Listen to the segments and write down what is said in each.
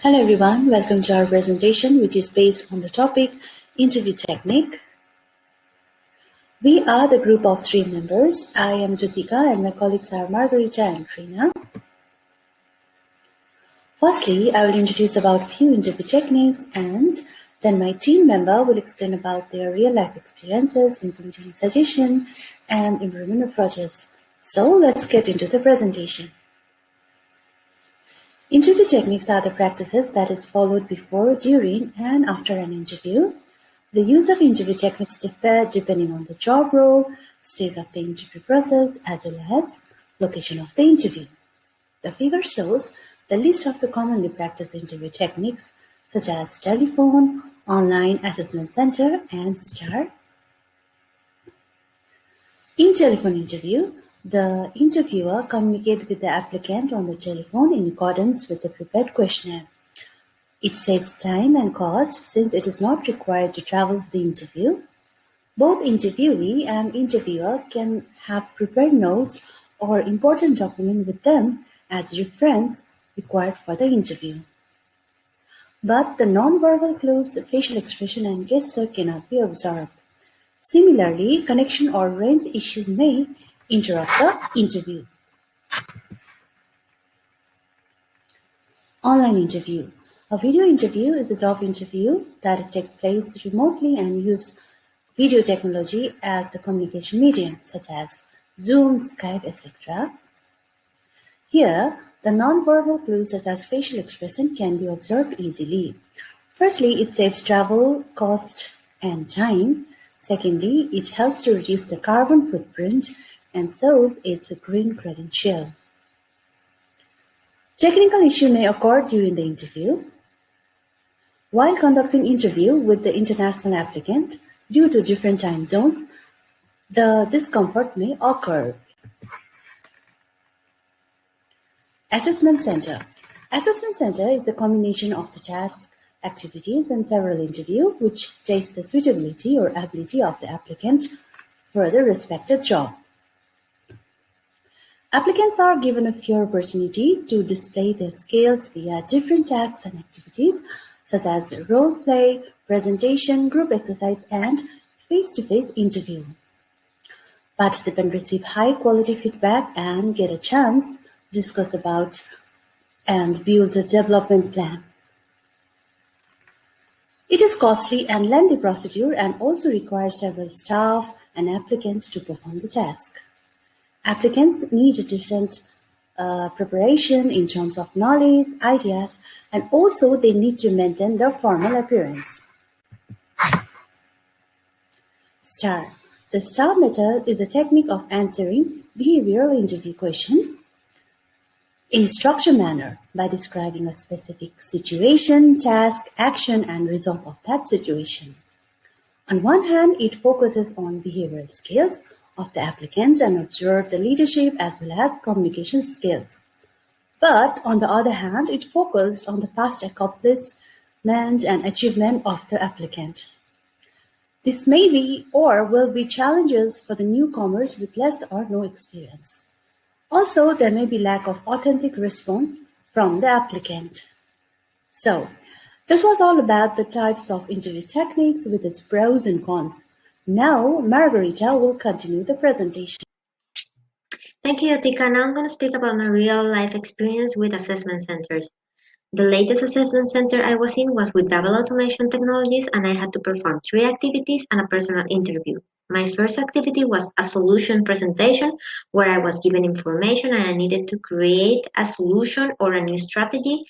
Hello everyone, welcome to our presentation which is based on the topic interview technique. We are the group of 3 members. I am Jyotika and my colleagues are Margarita and Trina. Firstly, I will introduce about few interview techniques and then my team member will explain about their real life experiences including suggestion and improvement approaches. So let's get into the presentation. Interview techniques are the practices that is followed before, during, and after an interview. The use of interview techniques differ depending on the job role, stage of the interview process, as well as location of the interview. The figure shows the list of the commonly practiced interview techniques such as telephone, online assessment center, and STAR. In telephone interview, the interviewer communicates with the applicant on the telephone in accordance with the prepared questionnaire. It saves time and cost since it is not required to travel to the interview. Both interviewee and interviewer can have prepared notes or important document with them as reference required for the interview. But the non-verbal clues, facial expression and gesture cannot be observed. Similarly, connection or range issue may interrupt the interview. Online interview. A video interview is a job interview that takes place remotely and use video technology as the communication medium, such as Zoom, Skype, etc. Here, the non-verbal clues such as facial expression can be observed easily. Firstly, it saves travel, cost, and time. Secondly, it helps to reduce the carbon footprint and shows it's a green credential. Technical issue may occur during the interview. While conducting interview with the international applicant, due to different time zones, the discomfort may occur. Assessment Center. Assessment Center is the combination of the tasks, activities, and several interviews which test the suitability or ability of the applicant for the respected job. Applicants are given a fair opportunity to display their skills via different tasks and activities such as role play, presentation, group exercise, and face-to-face interview. Participants receive high-quality feedback and get a chance to discuss about and build a development plan. It is costly and lengthy procedure and also requires several staff and applicants to perform the task. Applicants need a decent preparation in terms of knowledge, ideas, and also they need to maintain their formal appearance. STAR. The STAR method is a technique of answering behavioral interview question in structured manner by describing a specific situation, task, action, and result of that situation. On one hand, it focuses on behavioral skills of the applicants and observe the leadership as well as communication skills. But on the other hand, it focused on the past accomplishment and achievement of the applicant. This may be or will be challenges for the newcomers with less or no experience. Also, there may be lack of authentic response from the applicant. So, this was all about the types of interview techniques with its pros and cons. Now, Margarita will continue the presentation. Thank you, Jyotika. Now I'm going to speak about my real-life experience with assessment centers. The latest assessment center I was in was with double automation technologies, and I had to perform 3 activities and a personal interview. My first activity was a solution presentation where I was given information and I needed to create a solution or a new strategy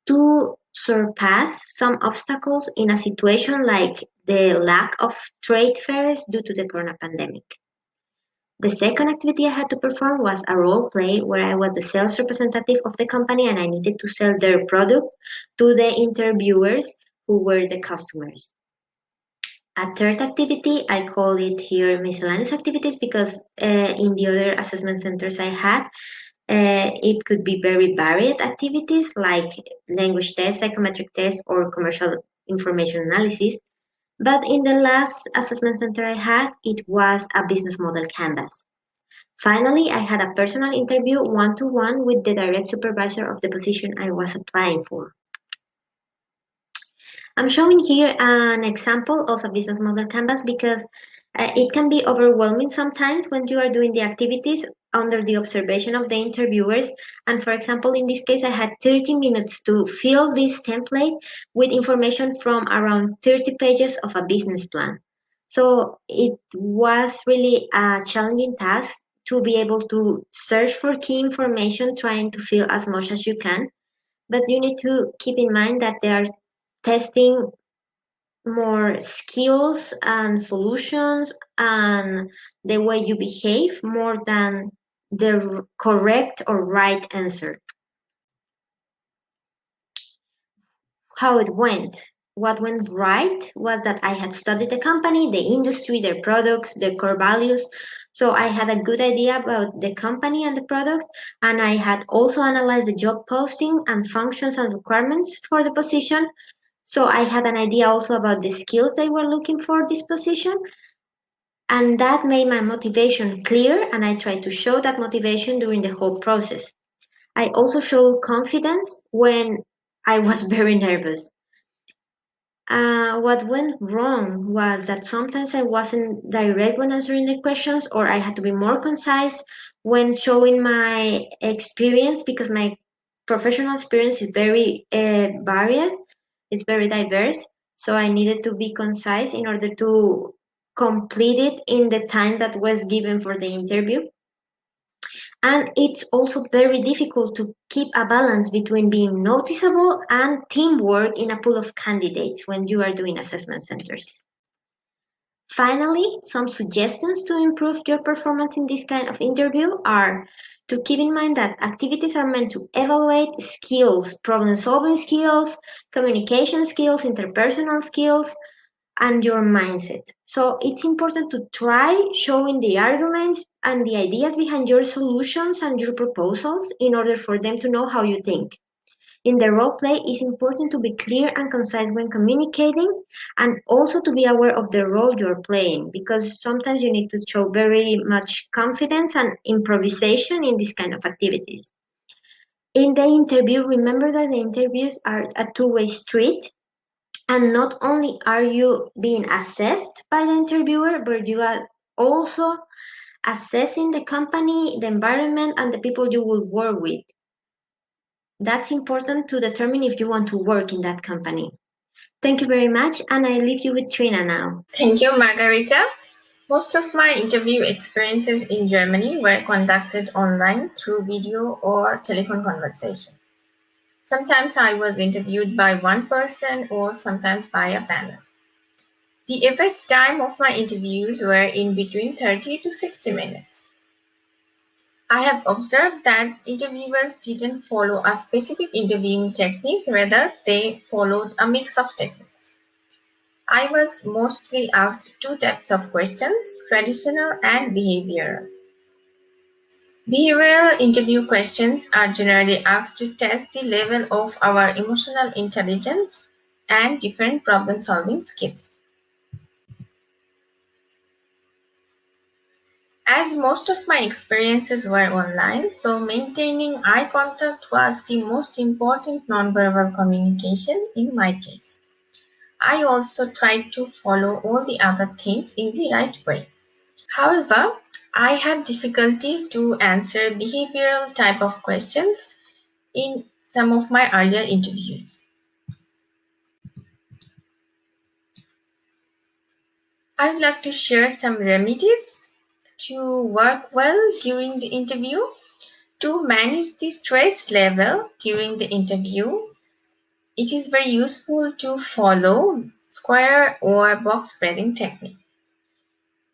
to surpass some obstacles in a situation like the lack of trade fairs due to the corona pandemic. The second activity I had to perform was a role play where I was the sales representative of the company and I needed to sell their product to the interviewers who were the customers. A third activity, I call it here miscellaneous activities because in the other assessment centers I had, it could be very varied activities like language tests, psychometric tests, or commercial information analysis. But in the last assessment center I had, it was a business model canvas. Finally, I had a personal interview one-to-one with the direct supervisor of the position I was applying for. I'm showing here an example of a business model canvas because it can be overwhelming sometimes when you are doing the activities under the observation of the interviewers. And for example, in this case, I had 30 minutes to fill this template with information from around 30 pages of a business plan. So it was really a challenging task to be able to search for key information, trying to fill as much as you can. But you need to keep in mind that they are testing more skills and solutions and the way you behave more than the correct or right answer. How it went. What went right was that I had studied the company, the industry, their products, their core values. So I had a good idea about the company and the product, and I had also analyzed the job posting and functions and requirements for the position. So I had an idea also about the skills they were looking for this position, and that made my motivation clear, and I tried to show that motivation during the whole process. I also showed confidence when I was very nervous. What went wrong was that sometimes I wasn't direct when answering the questions, or I had to be more concise when showing my experience because my professional experience is very varied, it's very diverse. So I needed to be concise in order to complete it in the time that was given for the interview. And it's also very difficult to keep a balance between being noticeable and teamwork in a pool of candidates when you are doing assessment centers. Finally, some suggestions to improve your performance in this kind of interview are to keep in mind that activities are meant to evaluate skills, problem solving skills, communication skills, interpersonal skills, and your mindset. So it's important to try showing the arguments and the ideas behind your solutions and your proposals in order for them to know how you think. In the role play, it's important to be clear and concise when communicating and also to be aware of the role you're playing because sometimes you need to show very much confidence and improvisation in this kind of activities. In the interview, remember that the interviews are a two-way street. And not only are you being assessed by the interviewer, but you are also assessing the company, the environment, and the people you will work with. That's important to determine if you want to work in that company. Thank you very much, and I leave you with Trina now. Thank you, Margarita. Most of my interview experiences in Germany were conducted online through video or telephone conversation. Sometimes I was interviewed by one person or sometimes by a panel. The average time of my interviews were in between 30 to 60 minutes. I have observed that interviewers didn't follow a specific interviewing technique, rather they followed a mix of techniques. I was mostly asked two types of questions, traditional and behavioral. Behavioral interview questions are generally asked to test the level of our emotional intelligence and different problem-solving skills. As most of my experiences were online, so maintaining eye contact was the most important nonverbal communication in my case. I also tried to follow all the other things in the right way. However, I had difficulty to answer behavioral type of questions in some of my earlier interviews. I would like to share some remedies to work well during the interview. To manage the stress level during the interview, it is very useful to follow square or box breathing technique.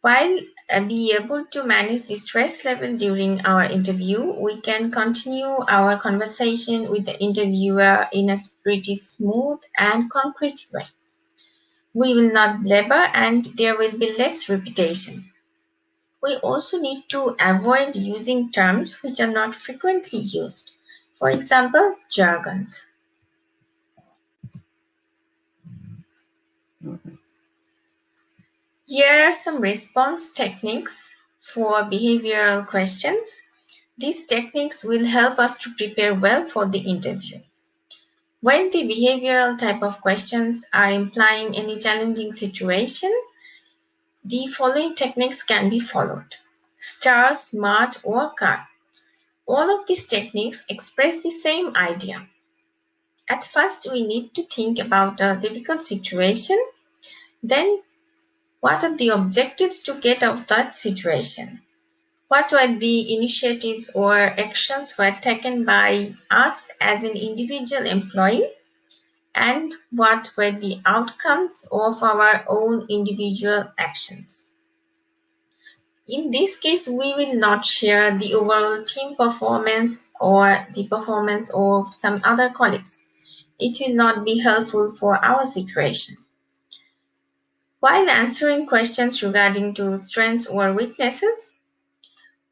While be able to manage the stress level during our interview, we can continue our conversation with the interviewer in a pretty smooth and concrete way. We will not blabber and there will be less repetition. We also need to avoid using terms which are not frequently used. For example, jargons. Here are some response techniques for behavioral questions. These techniques will help us to prepare well for the interview. When the behavioral type of questions are implying any challenging situation, the following techniques can be followed. STAR, SMART, or CAR. All of these techniques express the same idea. At first, we need to think about a difficult situation. Then, what are the objectives to get out of that situation? What were the initiatives or actions were taken by us as an individual employee? And what were the outcomes of our own individual actions? In this case, we will not share the overall team performance or the performance of some other colleagues. It will not be helpful for our situation. While answering questions regarding to strengths or weaknesses,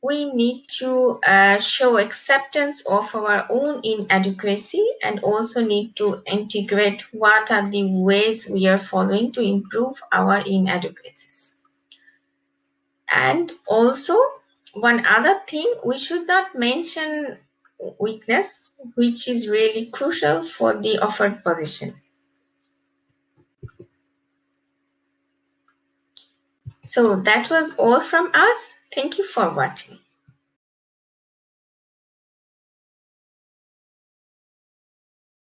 we need to show acceptance of our own inadequacy and also need to integrate what are the ways we are following to improve our inadequacies. And also, one other thing, we should not mention weakness, which is really crucial for the offered position. So that was all from us. Thank you for watching.